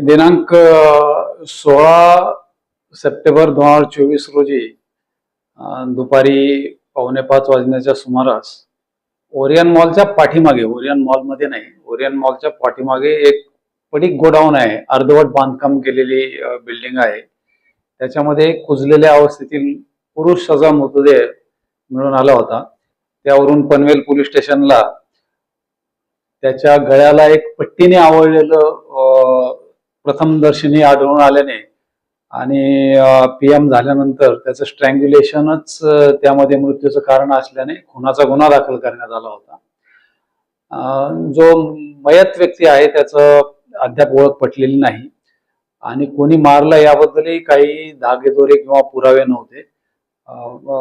दिनांक 16 सप्टेंबर 2024 रोजी दुपारी 4:45 वाजण्याच्या सुमारास ओरियन मॉलच्या पाठीमागे, ओरियन मॉलमध्ये नाही, ओरियन मॉलच्या पाठीमागे एक पडीक गोडाऊन आहे. अर्धवट बांधकाम केलेली बिल्डिंग आहे. त्याच्यामध्ये कुजलेल्या अवस्थेतील पुरुषाचा मृतदेह मिळून आला होता. त्यावरून पनवेल पोलीस स्टेशनला त्याच्या गळ्याला एक पट्टीने आवळलेलं प्रथमदर्शनी आढळून आल्याने आणि पीएम झाल्यानंतर त्याचं स्ट्रँग्युलेशनच त्यामध्ये मृत्यूचं कारण असल्याने खुनाचा गुन्हा दाखल करण्यात आला होता. जो मयत व्यक्ती आहे त्याचं अद्याप ओळख पटलेली नाही आणि कोणी मारलं याबद्दलही काही धागेदोरे किंवा पुरावे नव्हते.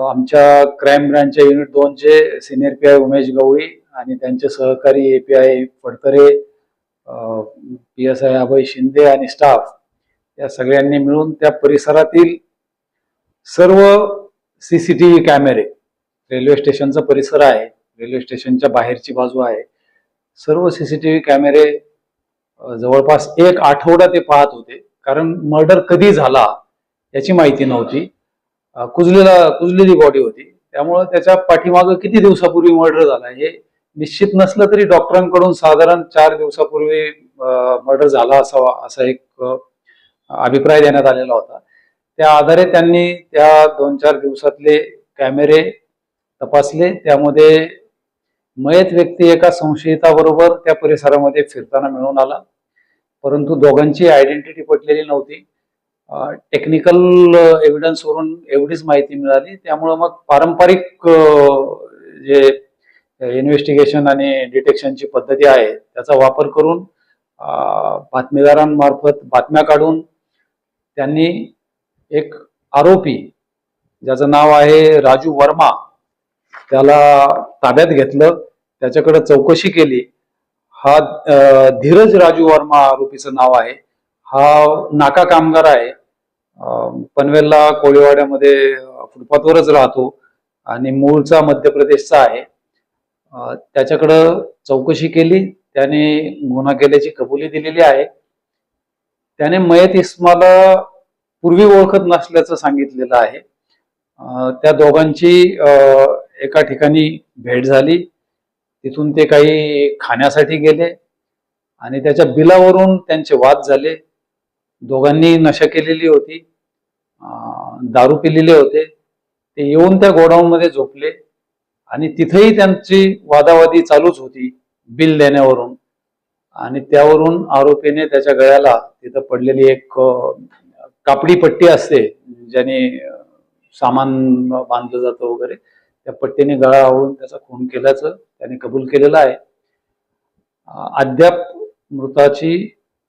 आमच्या क्राईम ब्रँचच्या युनिट 2चे सिनियर पीआय उमेश गवळी आणि त्यांचे सहकारी एपीआय फडतरे, PSI अभय शिंदे आणि स्टाफ या सगळ्यांनी मिळून त्या परिसरातील सर्व CCTV कॅमेरे, रेल्वे स्टेशनचा परिसर आहे, रेल्वे स्टेशनच्या बाहेरची बाजू आहे, सर्व CCTV कॅमेरे जवळपास 1 आठवडा ते पाहत होते. कारण मर्डर कधी झाला याची माहिती नव्हती. कुजलेली बॉडी होती, त्यामुळे त्याच्या पाठीमागं किती दिवसापूर्वी मर्डर झाला हे निश्चित नसलं तरी डॉक्टरांकडून साधारण 4 दिवसापूर्वी मर्डर झाला असावा असा एक अभिप्राय देण्यात आलेला होता. त्या आधारे त्यांनी त्या 2-4 दिवसातले कॅमेरे तपासले. त्यामध्ये मयत व्यक्ती एका संशयिताबरोबर त्या परिसरामध्ये फिरताना मिळून आला, परंतु दोघांची आयडेंटिटी पटलेली नव्हती. टेक्निकल एव्हिडन्सवरून एवढीच माहिती मिळाली. त्यामुळे मग पारंपरिक जे इन्व्हेस्टिगेशन आणि डिटेक्शनची पद्धती आहे त्याचा वापर करून बातमीदारांमार्फत बातम्या काढून त्यांनी एक आरोपी ज्याचं नाव आहे राजू वर्मा त्याला ताब्यात घेतलं. त्याच्याकडे चौकशी केली. हा धीरज राजू वर्मा आरोपीचं नाव आहे. हा नाका कामगार आहे. पनवेलला कोळीवाड्यामध्ये फुटपाथवरच राहतो आणि मूळचा मध्य प्रदेशचा आहे. त्याच्याकडं चौकशी केली. त्याने गुन्हा केल्याची कबुली दिलेली आहे. त्याने मयत इस्माला पूर्वी ओळखत नसल्याचं सांगितलेलं आहे. त्या दोघांची एका ठिकाणी भेट झाली. तिथून ते काही खाण्यासाठी गेले आणि त्याच्या बिलावरून त्यांचे वाद झाले. दोघांनी नशा केलेली होती, दारू पिलेले होते. ते येऊन त्या गोडाऊनमध्ये झोपले आणि तिथेही त्यांची वादावादी चालूच होती बिल देण्यावरून. आणि त्यावरून आरोपीने त्याच्या गळ्याला तिथं पडलेली एक कापडी पट्टी असते ज्याने सामान बांधलं जातं वगैरे, त्या पट्टीने गळा आवळून त्याचा खून केल्याचं त्याने कबूल केलेलं आहे. अद्याप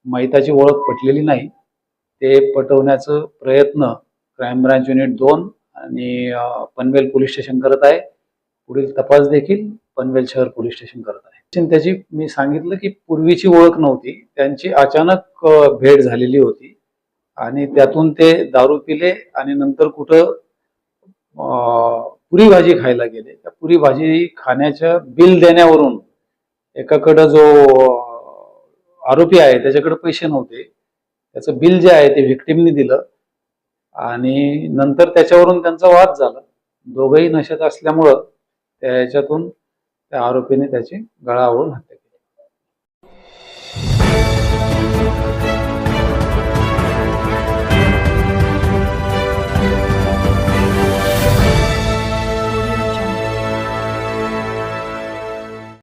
मयताची ओळख पटलेली नाही. ते पटवण्याचं प्रयत्न क्राईम ब्रांच युनिट 2 आणि पनवेल पोलीस स्टेशन करत आहे. पुढील तपास देखील पनवेल शहर पोलीस स्टेशन करत आहे. त्याची मी सांगितलं की पूर्वीची ओळख नव्हती, त्यांची अचानक भेट झालेली होती आणि त्यातून ते दारू पिले आणि नंतर कुठं पुरी भाजी खायला गेले. त्या पुरी भाजी खाण्याच्या बिल देण्यावरून एकाकडं जो आरोपी आहे त्याच्याकडे पैसे नव्हते. त्याचं बिल जे आहे ते व्हिक्टिमनी दिलं आणि नंतर त्याच्यावरून त्यांचा वाद झाला. दोघंही नशेत असल्यामुळं त्याच्यातून त्या आरोपीने त्याची गळा आवळून हत्या केली.